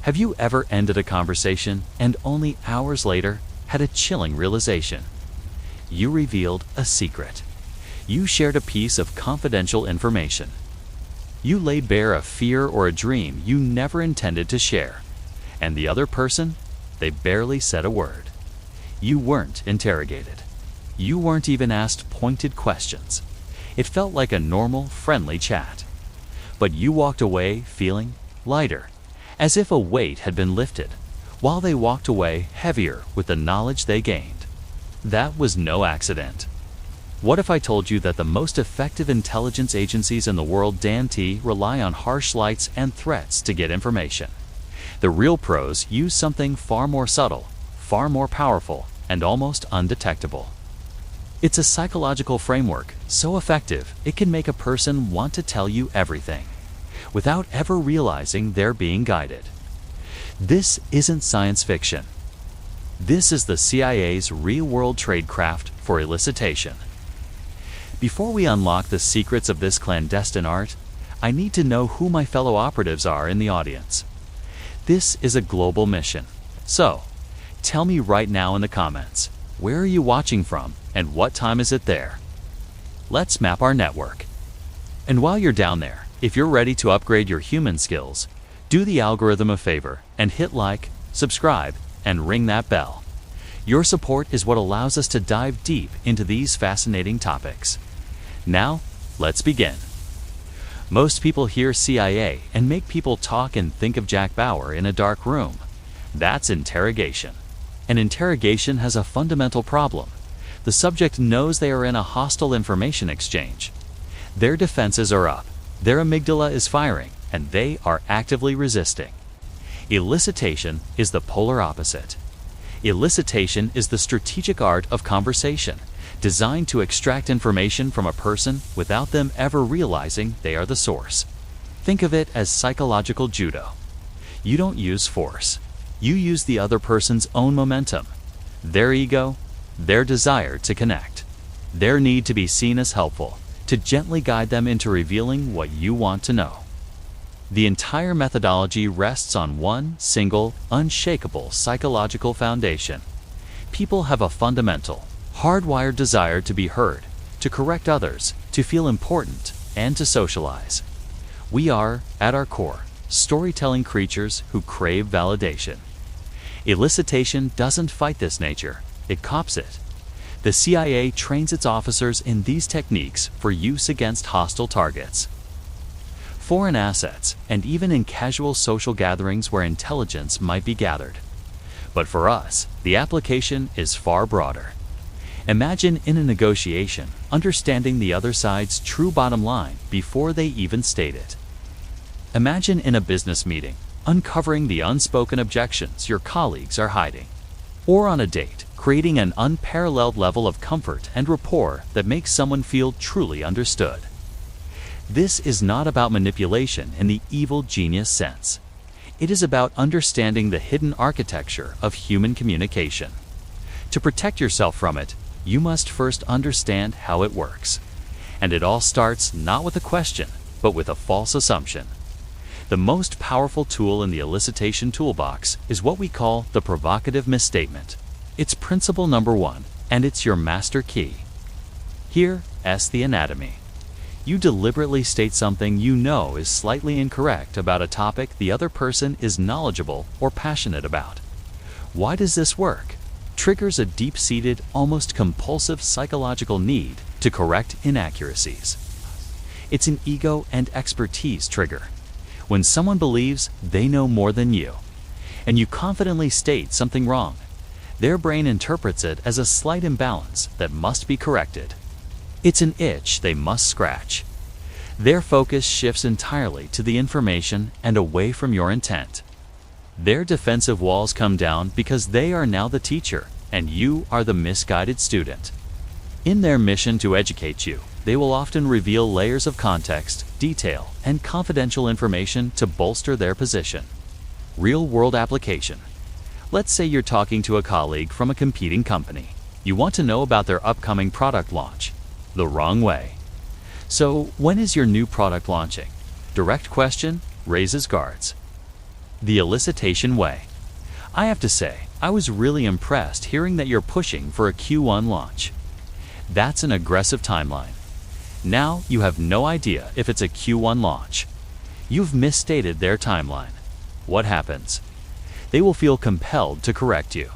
Have you ever ended a conversation and only hours later had a chilling realization? You revealed a secret. You shared a piece of confidential information. You laid bare a fear or a dream you never intended to share. And the other person? They barely said a word. You weren't interrogated. You weren't even asked pointed questions. It felt like a normal, friendly chat. But you walked away feeling lighter, as if a weight had been lifted, while they walked away heavier with the knowledge they gained. That was no accident. What if I told you that the most effective intelligence agencies in the world, rely on harsh lights and threats to get information? The real pros use something far more subtle, far more powerful, and almost undetectable. It's a psychological framework so effective it can make a person want to tell you everything, without ever realizing they're being guided. This isn't science fiction. This is the CIA's real-world tradecraft for elicitation. Before we unlock the secrets of this clandestine art, I need to know who my fellow operatives are in the audience. This is a global mission. So, tell me right now in the comments, where are you watching from and what time is it there? Let's map our network. And while you're down there, if you're ready to upgrade your human skills, do the algorithm a favor and hit like, subscribe, and ring that bell. Your support is what allows us to dive deep into these fascinating topics. Now, let's begin. Most people hear CIA and make people talk and think of Jack Bauer in a dark room. That's interrogation. An interrogation has a fundamental problem. The subject knows they are in a hostile information exchange. Their defenses are up, their amygdala is firing, and they are actively resisting. Elicitation is the polar opposite. Elicitation is the strategic art of conversation, designed to extract information from a person without them ever realizing they are the source. Think of it as psychological judo. You don't use force. You use the other person's own momentum, their ego, their desire to connect, their need to be seen as helpful, to gently guide them into revealing what you want to know. The entire methodology rests on one single, unshakable psychological foundation. People have a fundamental, hardwired desire to be heard, to correct others, to feel important, and to socialize. We are, at our core, storytelling creatures who crave validation. Elicitation doesn't fight this nature, it cops it. The CIA trains its officers in these techniques for use against hostile targets, foreign assets, and even in casual social gatherings where intelligence might be gathered. But for us, the application is far broader. Imagine in a negotiation, understanding the other side's true bottom line before they even state it. Imagine in a business meeting, uncovering the unspoken objections your colleagues are hiding. Or on a date, creating an unparalleled level of comfort and rapport that makes someone feel truly understood. This is not about manipulation in the evil genius sense. It is about understanding the hidden architecture of human communication. To protect yourself from it, you must first understand how it works. And it all starts not with a question, but with a false assumption. The most powerful tool in the elicitation toolbox is what we call the provocative misstatement. It's principle number 1, and it's your master key. Here, the anatomy. You deliberately state something you know is slightly incorrect about a topic the other person is knowledgeable or passionate about. Why does this work? Triggers a deep-seated, almost compulsive psychological need to correct inaccuracies. It's an ego and expertise trigger. When someone believes they know more than you, and you confidently state something wrong, their brain interprets it as a slight imbalance that must be corrected. It's an itch they must scratch. Their focus shifts entirely to the information and away from your intent. Their defensive walls come down because they are now the teacher, and you are the misguided student. In their mission to educate you, they will often reveal layers of context, detail, and confidential information to bolster their position. Real-world application. Let's say you're talking to a colleague from a competing company. You want to know about their upcoming product launch. The wrong way. So, when is your new product launching? Direct question raises guards. The Elicitation way. I have to say, I was really impressed hearing that you're pushing for a Q1 launch. That's an aggressive timeline. Now you have no idea if it's a Q1 launch. You've misstated their timeline. What happens? They will feel compelled to correct you.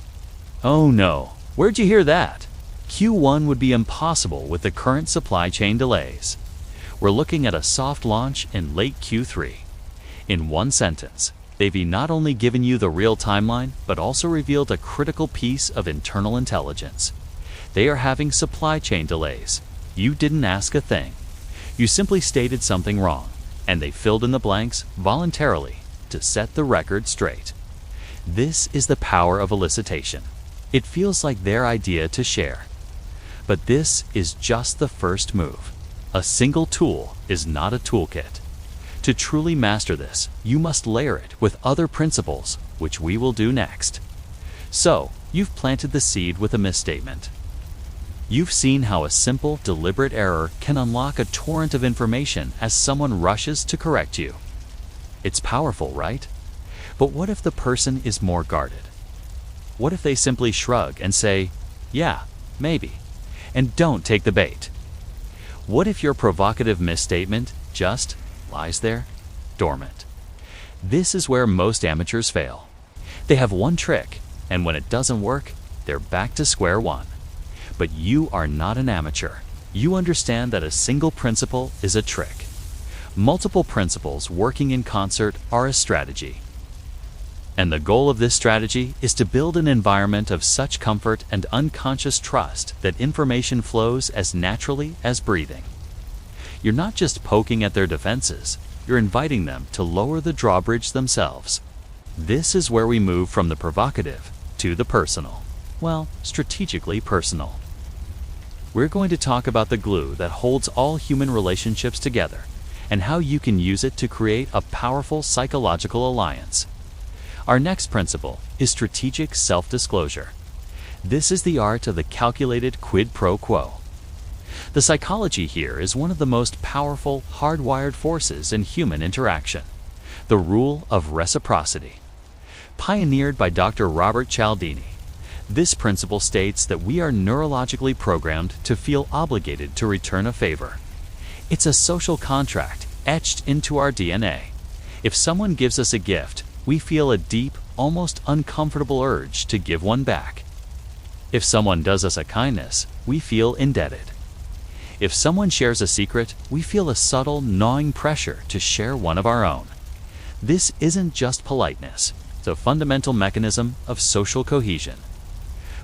Oh no, where'd you hear that? Q1 would be impossible with the current supply chain delays. We're looking at a soft launch in late Q3. In one sentence, they've not only given you the real timeline, but also revealed a critical piece of internal intelligence. They are having supply chain delays. You didn't ask a thing. You simply stated something wrong, and they filled in the blanks voluntarily to set the record straight. This is the power of elicitation. It feels like their idea to share. But this is just the first move. A single tool is not a toolkit. To truly master this, you must layer it with other principles, which we will do next. So, you've planted the seed with a misstatement. You've seen how a simple, deliberate error can unlock a torrent of information as someone rushes to correct you. It's powerful, right? But what if the person is more guarded? What if they simply shrug and say, "Yeah, maybe," and don't take the bait? What if your provocative misstatement just lies there, dormant? This is where most amateurs fail. They have one trick, and when it doesn't work, they're back to square one. But you are not an amateur. You understand that a single principle is a trick. Multiple principles working in concert are a strategy. And the goal of this strategy is to build an environment of such comfort and unconscious trust that information flows as naturally as breathing. You're not just poking at their defenses, you're inviting them to lower the drawbridge themselves. This is where we move from the provocative to the personal. Well, strategically personal. We're going to talk about the glue that holds all human relationships together and how you can use it to create a powerful psychological alliance. Our next principle is strategic self-disclosure. This is the art of the calculated quid pro quo. The psychology here is one of the most powerful, hardwired forces in human interaction, the rule of reciprocity. Pioneered by Dr. Robert Cialdini, this principle states that we are neurologically programmed to feel obligated to return a favor. It's a social contract etched into our DNA. If someone gives us a gift, we feel a deep, almost uncomfortable urge to give one back. If someone does us a kindness, we feel indebted. If someone shares a secret, we feel a subtle, gnawing pressure to share one of our own. This isn't just politeness, it's a fundamental mechanism of social cohesion.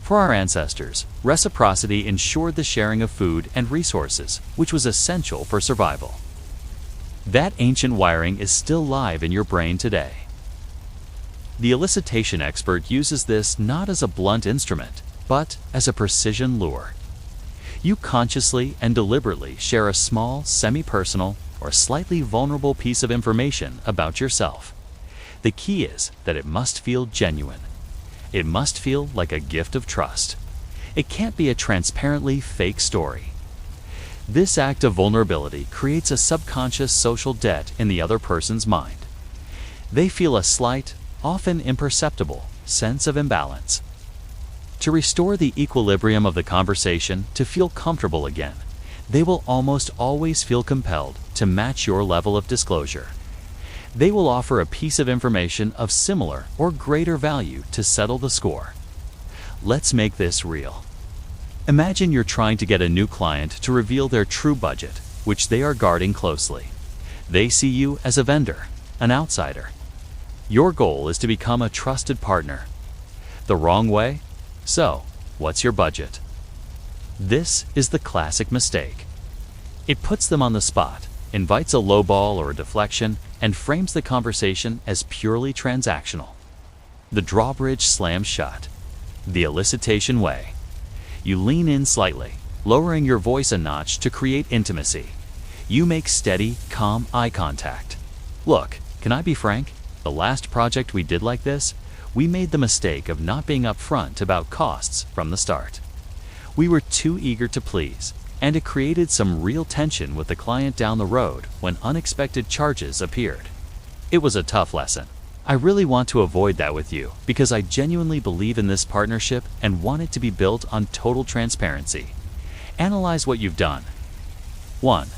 For our ancestors, reciprocity ensured the sharing of food and resources, which was essential for survival. That ancient wiring is still live in your brain today. The elicitation expert uses this not as a blunt instrument, but as a precision lure. You consciously and deliberately share a small, semi-personal, or slightly vulnerable piece of information about yourself. The key is that it must feel genuine. It must feel like a gift of trust. It can't be a transparently fake story. This act of vulnerability creates a subconscious social debt in the other person's mind. They feel a slight, often imperceptible, sense of imbalance. To restore the equilibrium of the conversation to feel comfortable again, they will almost always feel compelled to match your level of disclosure. They will offer a piece of information of similar or greater value to settle the score. Let's make this real. Imagine you're trying to get a new client to reveal their true budget, which they are guarding closely. They see you as a vendor, an outsider. Your goal is to become a trusted partner. The wrong way? So, what's your budget? This is the classic mistake. It puts them on the spot, invites a lowball or a deflection, and frames the conversation as purely transactional. The drawbridge slams shut. The elicitation way. You lean in slightly, lowering your voice a notch to create intimacy. You make steady, calm eye contact. Look, can I be frank? The last project we did like this, we made the mistake of not being upfront about costs from the start. We were too eager to please, and it created some real tension with the client down the road when unexpected charges appeared. It was a tough lesson, I really want to avoid that with you because I genuinely believe in this partnership and want it to be built on total transparency. Analyze what you've done. 1.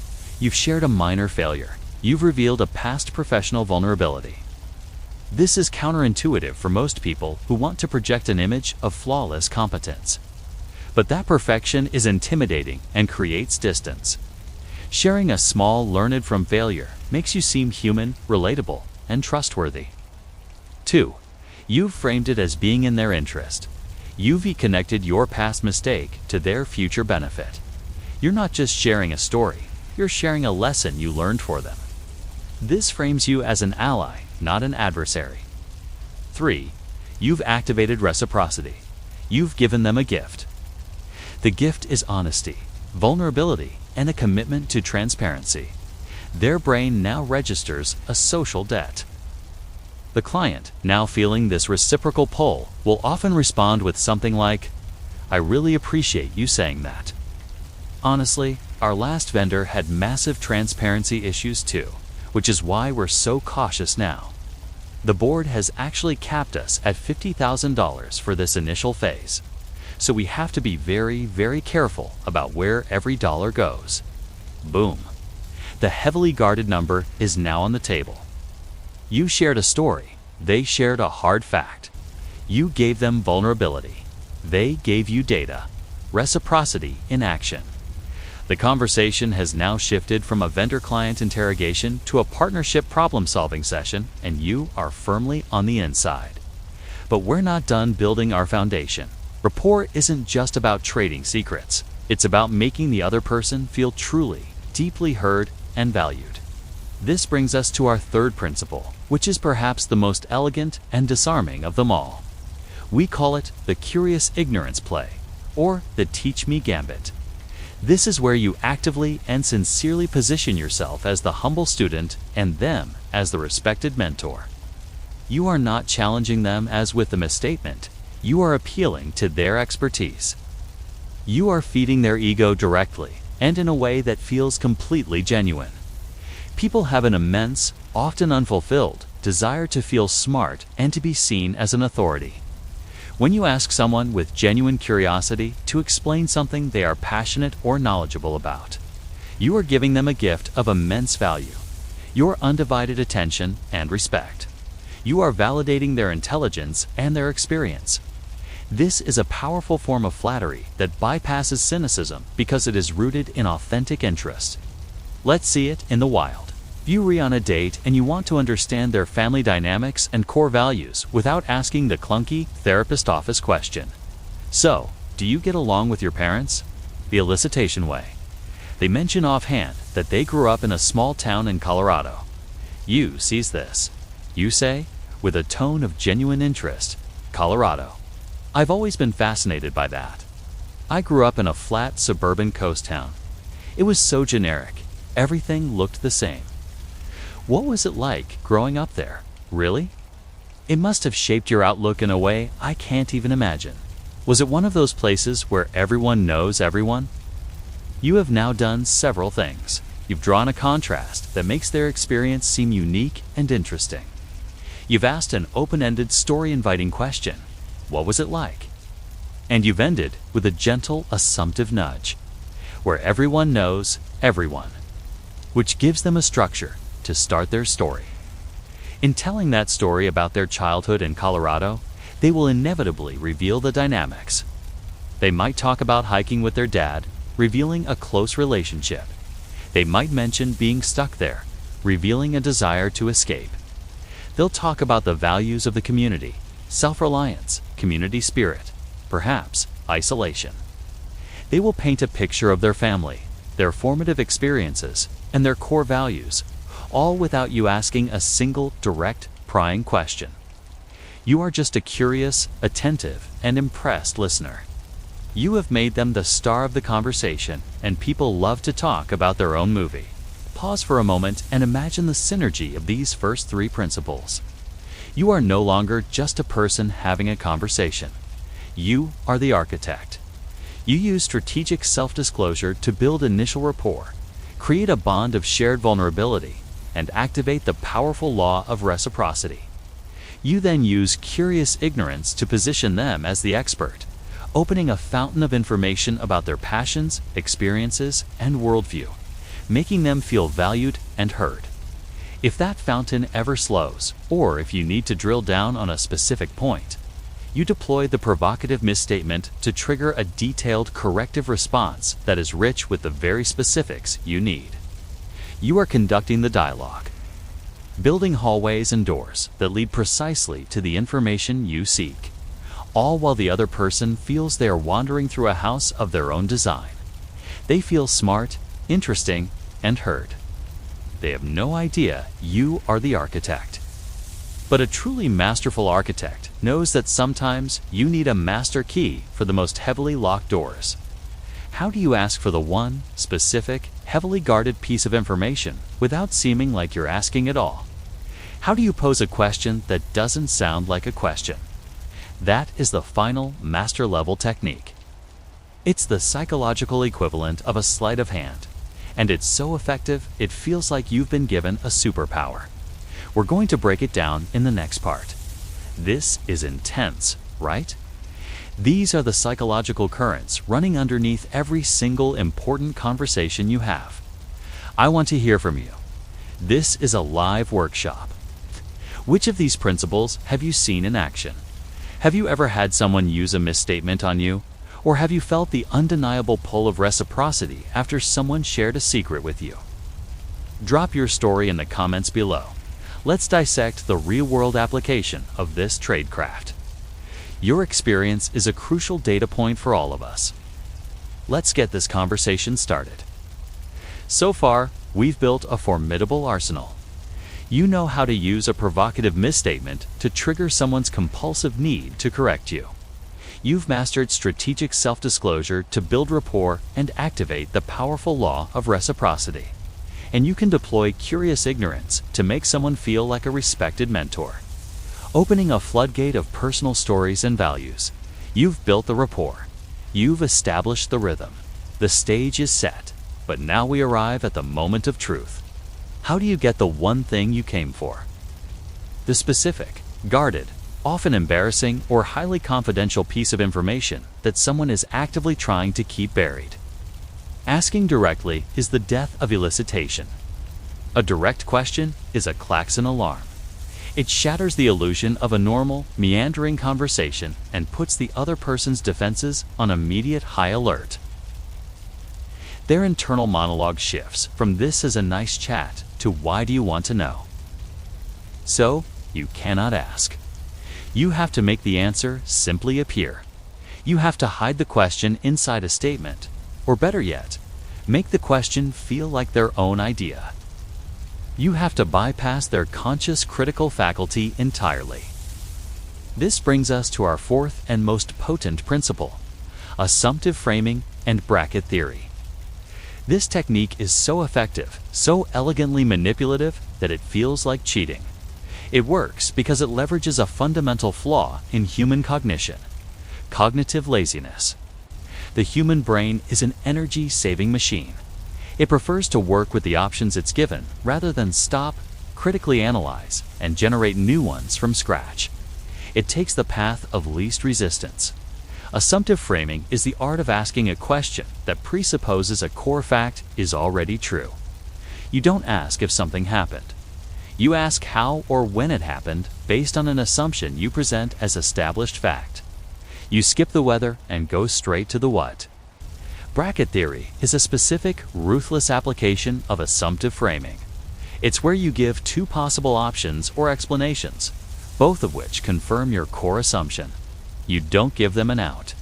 You've shared a minor failure. You've revealed a past professional vulnerability. This is counterintuitive for most people who want to project an image of flawless competence. But that perfection is intimidating and creates distance. Sharing a small learned from failure makes you seem human, relatable, and trustworthy. 2. You've framed it as being in their interest. You've connected your past mistake to their future benefit. You're not just sharing a story, you're sharing a lesson you learned for them. This frames you as an ally, not an adversary. 3. You've activated reciprocity. You've given them a gift. The gift is honesty, vulnerability, and a commitment to transparency. Their brain now registers a social debt. The client, now feeling this reciprocal pull, will often respond with something like, "I really appreciate you saying that." Honestly, our last vendor had massive transparency issues too, which is why we're so cautious now. The board has actually capped us at $50,000 for this initial phase. So we have to be very, very careful about where every dollar goes. Boom. The heavily guarded number is now on the table. You shared a story. They shared a hard fact. You gave them vulnerability. They gave you data. Reciprocity in action. The conversation has now shifted from a vendor-client interrogation to a partnership problem-solving session, and you are firmly on the inside. But we're not done building our foundation. Rapport isn't just about trading secrets. It's about making the other person feel truly, deeply heard and valued. This brings us to our third principle, which is perhaps the most elegant and disarming of them all. We call it the curious ignorance play, or the teach me gambit. This is where you actively and sincerely position yourself as the humble student and them as the respected mentor. You are not challenging them as with a misstatement. You are appealing to their expertise. You are feeding their ego directly and in a way that feels completely genuine. People have an immense, often unfulfilled, desire to feel smart and to be seen as an authority. When you ask someone with genuine curiosity to explain something they are passionate or knowledgeable about, you are giving them a gift of immense value, your undivided attention and respect. You are validating their intelligence and their experience. This is a powerful form of flattery that bypasses cynicism because it is rooted in authentic interest. Let's see it in the wild. You re on a date and you want to understand their family dynamics and core values without asking the clunky therapist office question. So, do you get along with your parents? The Elicitation way. They mention offhand that they grew up in a small town in Colorado. You seize this. You say, with a tone of genuine interest, Colorado. I've always been fascinated by that. I grew up in a flat suburban coast town. It was so generic. Everything looked the same. What was it like growing up there? Really? It must have shaped your outlook in a way I can't even imagine. Was it one of those places where everyone knows everyone? You have now done several things. You've drawn a contrast that makes their experience seem unique and interesting. You've asked an open-ended, story-inviting question. What was it like? And you've ended with a gentle, assumptive nudge, where everyone knows everyone, which gives them a structure to start their story. In telling that story about their childhood in Colorado, they will inevitably reveal the dynamics. They might talk about hiking with their dad, revealing a close relationship. They might mention being stuck there, revealing a desire to escape. They'll talk about the values of the community, self-reliance, community spirit, perhaps isolation. They will paint a picture of their family, their formative experiences, and their core values, all without you asking a single direct, prying question. You are just a curious, attentive, and impressed listener. You have made them the star of the conversation, and people love to talk about their own movie. Pause for a moment and imagine the synergy of these first three principles. You are no longer just a person having a conversation. You are the architect. You use strategic self-disclosure to build initial rapport, create a bond of shared vulnerability, and activate the powerful law of reciprocity. You then use curious ignorance to position them as the expert, opening a fountain of information about their passions, experiences, and worldview, making them feel valued and heard. If that fountain ever slows, or if you need to drill down on a specific point, you deploy the provocative misstatement to trigger a detailed corrective response that is rich with the very specifics you need. You are conducting the dialogue, building hallways and doors that lead precisely to the information you seek, all while the other person feels they are wandering through a house of their own design. They feel smart, interesting, and heard. They have no idea you are the architect. But a truly masterful architect knows that sometimes you need a master key for the most heavily locked doors. How do you ask for the one specific, heavily guarded piece of information without seeming like you're asking at all? How do you pose a question that doesn't sound like a question? That is the final master-level technique. It's the psychological equivalent of a sleight of hand, and it's so effective it feels like you've been given a superpower. We're going to break it down in the next part. This is intense, right? These are the psychological currents running underneath every single important conversation you have. I want to hear from you. This is a live workshop. Which of these principles have you seen in action? Have you ever had someone use a misstatement on you? Or have you felt the undeniable pull of reciprocity after someone shared a secret with you? Drop your story in the comments below. Let's dissect the real-world application of this tradecraft. Your experience is a crucial data point for all of us. Let's get this conversation started. So far, we've built a formidable arsenal. You know how to use a provocative misstatement to trigger someone's compulsive need to correct you. You've mastered strategic self-disclosure to build rapport and activate the powerful law of reciprocity. And you can deploy curious ignorance to make someone feel like a respected mentor. Opening a floodgate of personal stories and values, you've built the rapport. You've established the rhythm. The stage is set, but now we arrive at the moment of truth. How do you get the one thing you came for? The specific, guarded, often embarrassing or highly confidential piece of information that someone is actively trying to keep buried. Asking directly is the death of elicitation. A direct question is a klaxon alarm. It shatters the illusion of a normal, meandering conversation and puts the other person's defenses on immediate high alert. Their internal monologue shifts from "this is a nice chat" to "why do you want to know?" So, you cannot ask. You have to make the answer simply appear. You have to hide the question inside a statement, or better yet, make the question feel like their own idea. You have to bypass their conscious critical faculty entirely. This brings us to our fourth and most potent principle: assumptive framing and bracket theory. This technique is so effective, so elegantly manipulative, that it feels like cheating. It works because it leverages a fundamental flaw in human cognition: cognitive laziness. The human brain is an energy-saving machine. It prefers to work with the options it's given rather than stop, critically analyze, and generate new ones from scratch. It takes the path of least resistance. Assumptive framing is the art of asking a question that presupposes a core fact is already true. You don't ask if something happened. You ask how or when it happened based on an assumption you present as established fact. You skip the whether and go straight to the what. Bracket theory is a specific, ruthless application of assumptive framing. It's where you give two possible options or explanations, both of which confirm your core assumption. You don't give them an out.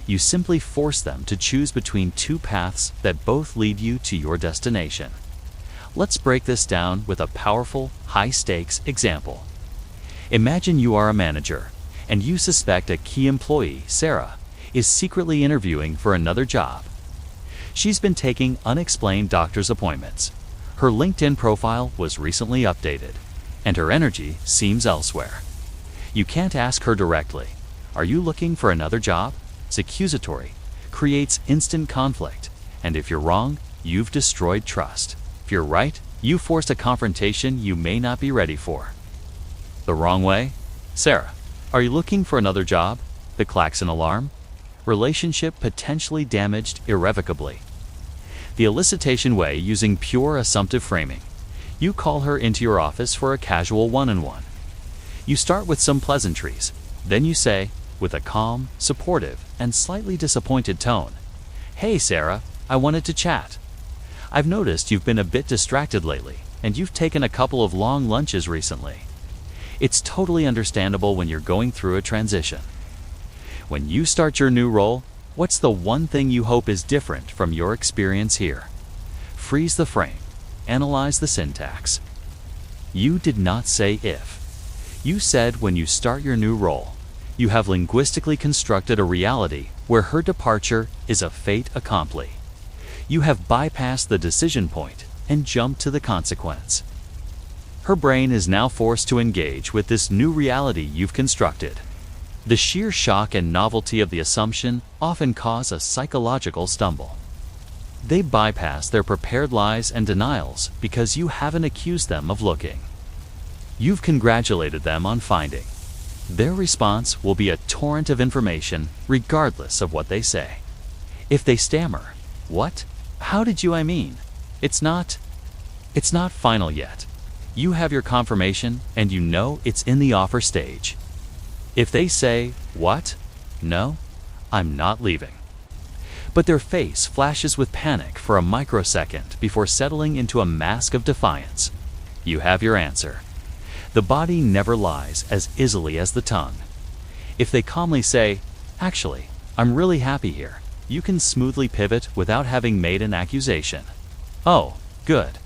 You simply force them to choose between two paths that both lead you to your destination. Let's break this down with a powerful, high-stakes example. Imagine you are a manager, and you suspect a key employee, Sarah, is secretly interviewing for another job. She's been taking unexplained doctor's appointments. Her LinkedIn profile was recently updated, and her energy seems elsewhere. You can't ask her directly, "Are you looking for another job?" It's accusatory, creates instant conflict, and if you're wrong, you've destroyed trust. If you're right, you forced a confrontation you may not be ready for. The wrong way? Sarah, are you looking for another job? The klaxon alarm? Relationship potentially damaged irrevocably. The elicitation way, using pure assumptive framing. You call her into your office for a casual one-on-one. You start with some pleasantries. Then you say, with a calm, supportive, and slightly disappointed tone, "Hey Sarah, I wanted to chat. I've noticed you've been a bit distracted lately, and you've taken a couple of long lunches recently. It's totally understandable when you're going through a transition. When you start your new role, what's the one thing you hope is different from your experience here?" Freeze the frame. Analyze the syntax. You did not say if. You said when you start your new role. You have linguistically constructed a reality where her departure is a fait accompli. You have bypassed the decision point and jumped to the consequence. Her brain is now forced to engage with this new reality you've constructed. The sheer shock and novelty of the assumption often cause a psychological stumble. They bypass their prepared lies and denials because you haven't accused them of looking. You've congratulated them on finding. Their response will be a torrent of information regardless of what they say. If they stammer, "What? How did you I mean? It's not final yet." You have your confirmation and you know it's in the offer stage. If they say, "What? No, I'm not leaving." But their face flashes with panic for a microsecond before settling into a mask of defiance. You have your answer. The body never lies as easily as the tongue. If they calmly say, "Actually, I'm really happy here," you can smoothly pivot without having made an accusation. "Oh, good.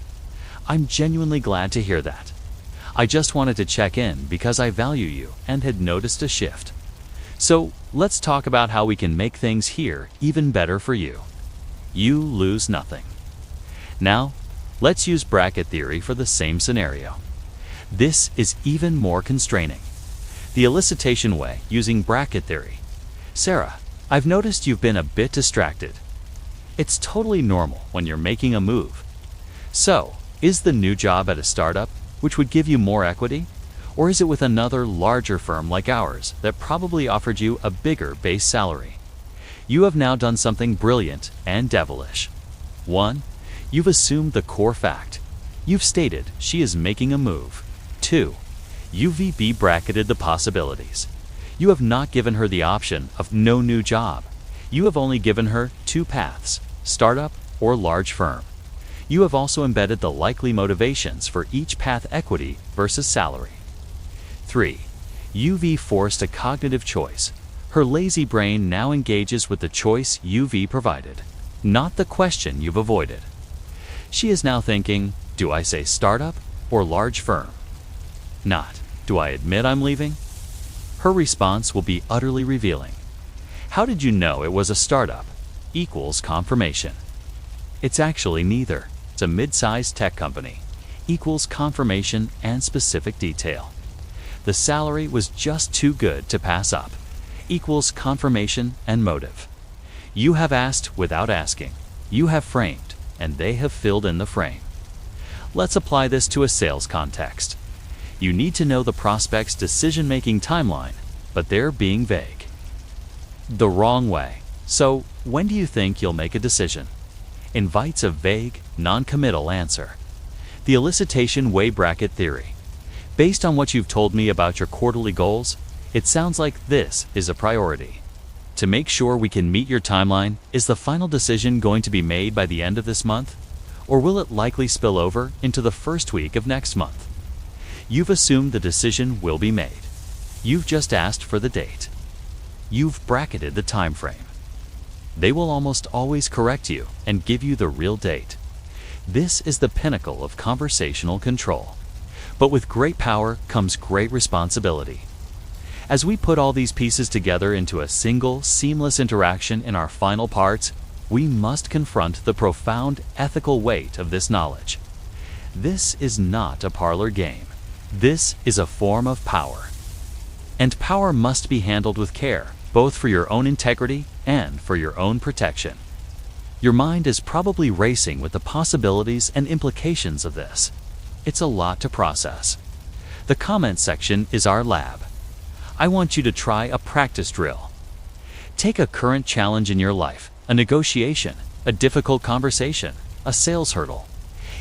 I'm genuinely glad to hear that. I just wanted to check in because I value you and had noticed a shift. So let's talk about how we can make things here even better for you." You lose nothing. Now, let's use bracket theory for the same scenario. This is even more constraining. The elicitation way, using bracket theory. "Sarah, I've noticed you've been a bit distracted. It's totally normal when you're making a move. So, is the new job at a startup, which would give you more equity? Or is it with another larger firm like ours that probably offered you a bigger base salary?" You have now done something brilliant and devilish. 1. You've assumed the core fact. You've stated she is making a move. 2. UVB bracketed the possibilities. You have not given her the option of no new job. You have only given her two paths, startup or large firm. You have also embedded the likely motivations for each path: equity versus salary. 3. UV forced a cognitive choice. Her lazy brain now engages with the choice UV provided, not the question you've avoided. She is now thinking, do I say startup or large firm? Not, do I admit I'm leaving? Her response will be utterly revealing. How did you know it was a startup? Equals confirmation. It's actually neither. It's a mid-sized tech company. Equals confirmation and specific detail. The salary was just too good to pass up. Equals confirmation and motive. You have asked without asking. You have framed, and they have filled in the frame. Let's apply this to a sales context. You need to know the prospect's decision-making timeline, but they're being vague. The wrong way. So, when do you think you'll make a decision? Invites a vague, non-committal answer. The elicitation way bracket theory. Based on what you've told me about your quarterly goals, it sounds like this is a priority. To make sure we can meet your timeline, is the final decision going to be made by the end of this month? Or will it likely spill over into the first week of next month? You've assumed the decision will be made. You've just asked for the date. You've bracketed the time frame. They will almost always correct you and give you the real date. This is the pinnacle of conversational control. But with great power comes great responsibility. As we put all these pieces together into a single, seamless interaction in our final parts, we must confront the profound ethical weight of this knowledge. This is not a parlor game. This is a form of power. And power must be handled with care, both for your own integrity and for your own protection. Your mind is probably racing with the possibilities and implications of this. It's a lot to process. The comment section is our lab. I want you to try a practice drill. Take a current challenge in your life, a negotiation, a difficult conversation, a sales hurdle.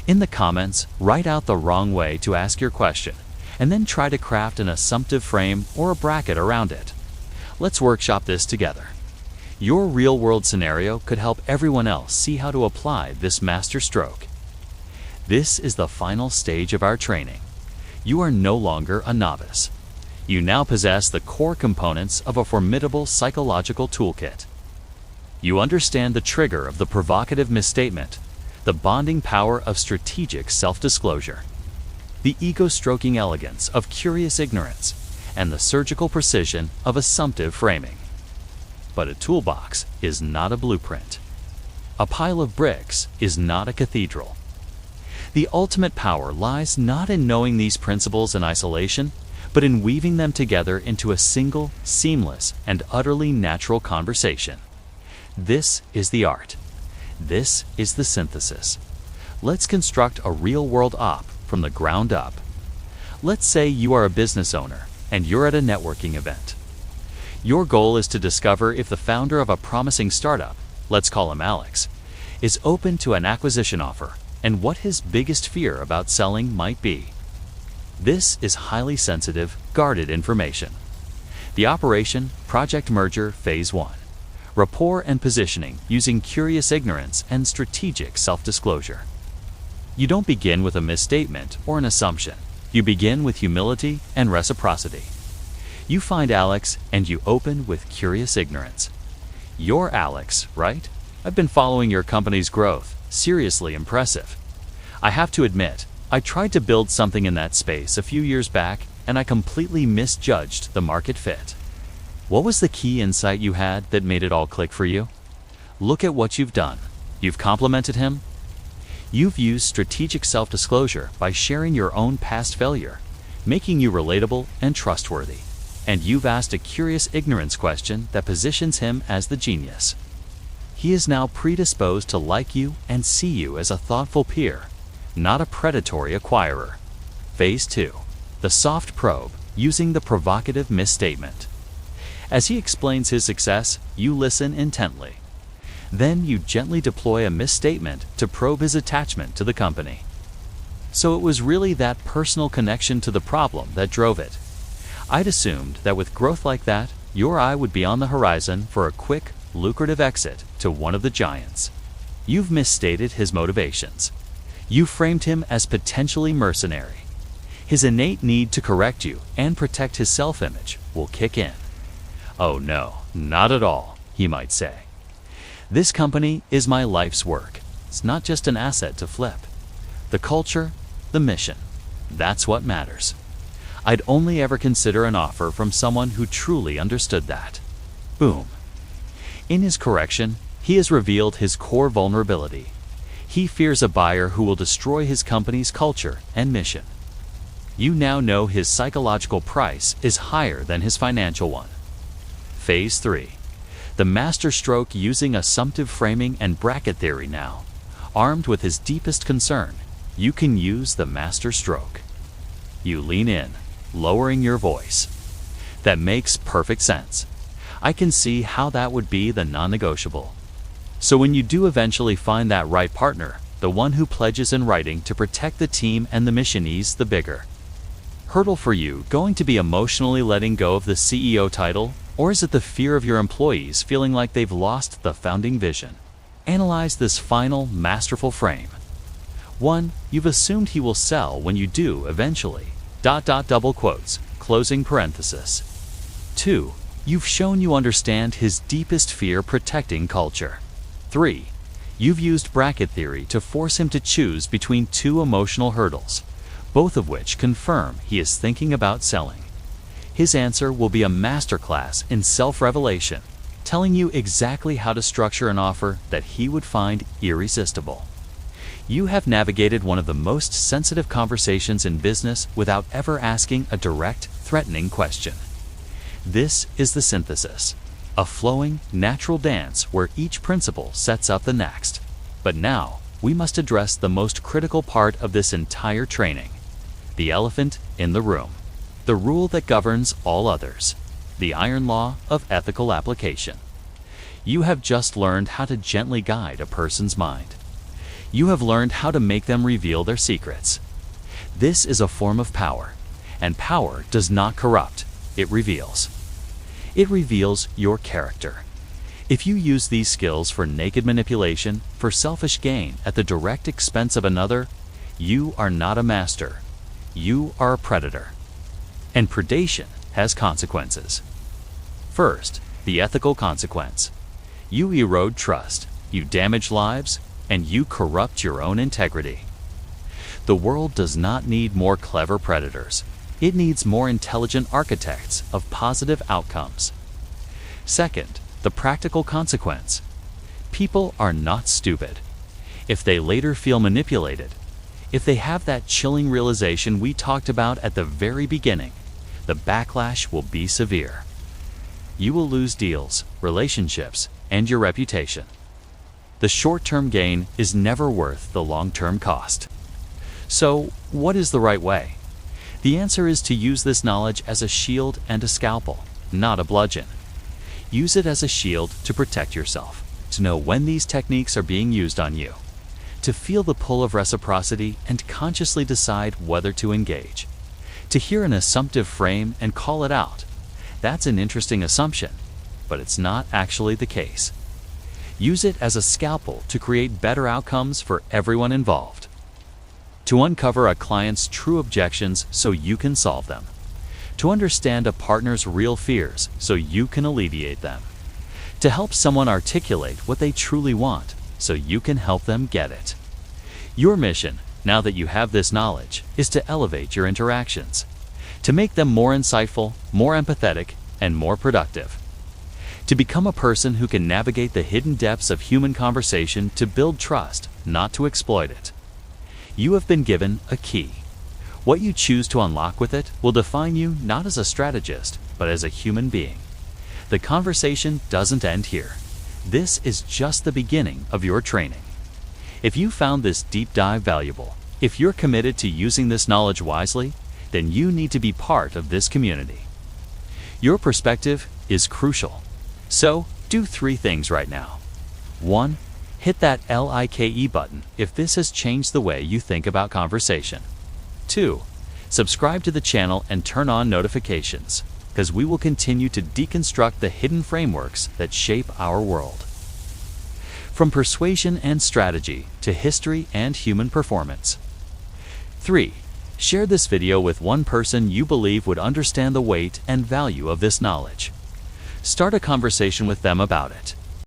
In the comments, write out the wrong way to ask your question, and then try to craft an assumptive frame or a bracket around it. Let's workshop this together. Your real-world scenario could help everyone else see how to apply this master stroke. This is the final stage of our training. You are no longer a novice. You now possess the core components of a formidable psychological toolkit. You understand the trigger of the provocative misstatement, the bonding power of strategic self-disclosure, the ego-stroking elegance of curious ignorance, and the surgical precision of assumptive framing. But a toolbox is not a blueprint. A pile of bricks is not a cathedral. The ultimate power lies not in knowing these principles in isolation, but in weaving them together into a single, seamless, and utterly natural conversation. This is the art. This is the synthesis. Let's construct a real-world op from the ground up. Let's say you are a business owner and you're at a networking event. Your goal is to discover if the founder of a promising startup, let's call him Alex, is open to an acquisition offer and what his biggest fear about selling might be. This is highly sensitive, guarded information. The operation, Project Merger Phase 1. Rapport and positioning using curious ignorance and strategic self-disclosure. You don't begin with a misstatement or an assumption. You begin with humility and reciprocity. You find Alex and you open with curious ignorance. You're Alex, right? I've been following your company's growth. Seriously impressive. I have to admit, I tried to build something in that space a few years back and I completely misjudged the market fit. What was the key insight you had that made it all click for you? Look at what you've done. You've complimented him. You've used strategic self-disclosure by sharing your own past failure, making you relatable and trustworthy. And you've asked a curious ignorance question that positions him as the genius. He is now predisposed to like you and see you as a thoughtful peer, not a predatory acquirer. Phase 2. The soft probe, using the provocative misstatement. As he explains his success, you listen intently. Then you gently deploy a misstatement to probe his attachment to the company. So it was really that personal connection to the problem that drove it. I'd assumed that with growth like that, your eye would be on the horizon for a quick, lucrative exit to one of the giants. You've misstated his motivations. You framed him as potentially mercenary. His innate need to correct you and protect his self-image will kick in. Oh no, not at all, he might say. This company is my life's work. It's not just an asset to flip. The culture, the mission, that's what matters. I'd only ever consider an offer from someone who truly understood that. Boom. In his correction, he has revealed his core vulnerability. He fears a buyer who will destroy his company's culture and mission. You now know his psychological price is higher than his financial one. Phase 3. The master stroke using assumptive framing and bracket theory now. Armed with his deepest concern, you can use the master stroke. You lean in, lowering your voice. That makes perfect sense. I can see how that would be the non-negotiable. So when you do eventually find that right partner, the one who pledges in writing to protect the team and the mission ease the bigger. Hurdle for you going to be emotionally letting go of the CEO title, or is it the fear of your employees feeling like they've lost the founding vision? Analyze this final, masterful frame. 1. You've assumed he will sell when you do eventually. ... double quotes, closing parenthesis. 2. You've shown you understand his deepest fear protecting culture. 3. You've used bracket theory to force him to choose between two emotional hurdles, both of which confirm he is thinking about selling. His answer will be a masterclass in self-revelation, telling you exactly how to structure an offer that he would find irresistible. You have navigated one of the most sensitive conversations in business without ever asking a direct, threatening question. This is the synthesis, a flowing, natural dance where each principle sets up the next. But now, we must address the most critical part of this entire training, the elephant in the room, the rule that governs all others. the iron law of ethical application. You have just learned how to gently guide a person's mind. You have learned how to make them reveal their secrets. This is a form of power, and power does not corrupt, it reveals. It reveals your character. If you use these skills for naked manipulation, for selfish gain at the direct expense of another, you are not a master. You are a predator. And predation has consequences. First, the ethical consequence. You erode trust, you damage lives, and you corrupt your own integrity. The world does not need more clever predators. It needs more intelligent architects of positive outcomes. Second, the practical consequence. People are not stupid. If they later feel manipulated, if they have that chilling realization we talked about at the very beginning, the backlash will be severe. You will lose deals, relationships, and your reputation. The short-term gain is never worth the long-term cost. So, what is the right way? The answer is to use this knowledge as a shield and a scalpel, not a bludgeon. Use it as a shield to protect yourself, to know when these techniques are being used on you, to feel the pull of reciprocity and consciously decide whether to engage, to hear an assumptive frame and call it out. That's an interesting assumption, but it's not actually the case. Use it as a scalpel to create better outcomes for everyone involved. To uncover a client's true objections so you can solve them. To understand a partner's real fears so you can alleviate them. To help someone articulate what they truly want so you can help them get it. Your mission, now that you have this knowledge, is to elevate your interactions, to make them more insightful, more empathetic, and more productive. To become a person who can navigate the hidden depths of human conversation to build trust, not to exploit it. You have been given a key. What you choose to unlock with it will define you not as a strategist, but as a human being. The conversation doesn't end here. This is just the beginning of your training. If you found this deep dive valuable, if you're committed to using this knowledge wisely, then you need to be part of this community. Your perspective is crucial. So, do 3 things right now. 1. Hit that like button if this has changed the way you think about conversation. 2. Subscribe to the channel and turn on notifications, because we will continue to deconstruct the hidden frameworks that shape our world. From persuasion and strategy to history and human performance. 3. Share this video with one person you believe would understand the weight and value of this knowledge. Start a conversation with them about it.